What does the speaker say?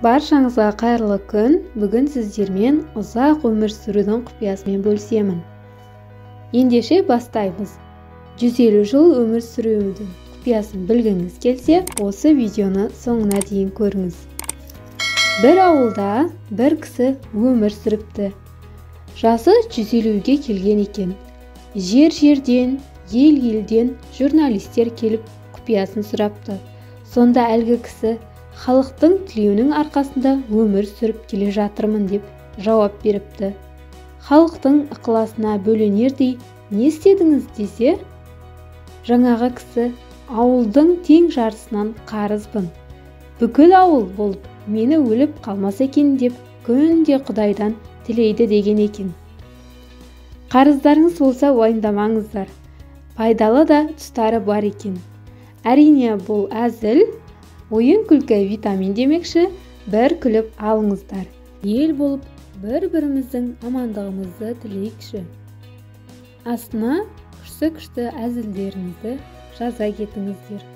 Баршаңызға қайырлы күн. Бүгін сіздермен ұзақ өмір сүрудің құпиясымен бөлісемін. Ендеше бастаймыз. 150 жыл өмір сүрудің құпиясын білгіңіз келсе, осы видеоны соңына дейін көріңіз. Бір ауылда бір кісі өмір сүріпті. Жасы 150-ге келген екен. Жер-жерден, ел-елден журналистер келіп құпиясын сұрапты. Сонда әлгі кісі халықтың тілеуінің арқасында өмір сүріп келе жатырмын деп жауап беріпті. Халықтың ықыласына бөленердей не істедіңіз десе, жаңағы кісі ауылдың тең жарысынан қарызбын. Бүкіл ауыл болып мені өліп қалмаса екен деп күнде Құдайдан тілейді деген екен. Қарыздарыңыз болса уайымдамаңыздар. Пайдалы да тұстары бар екен. Әрине бұл әзіл, ойын күлкі витамин демекші, бір күліп алыңыздар. Ел болып бір-біріміздің амандығымызды тілейікші. Астына күшті әзілдеріңізді жаза кетіңіздер.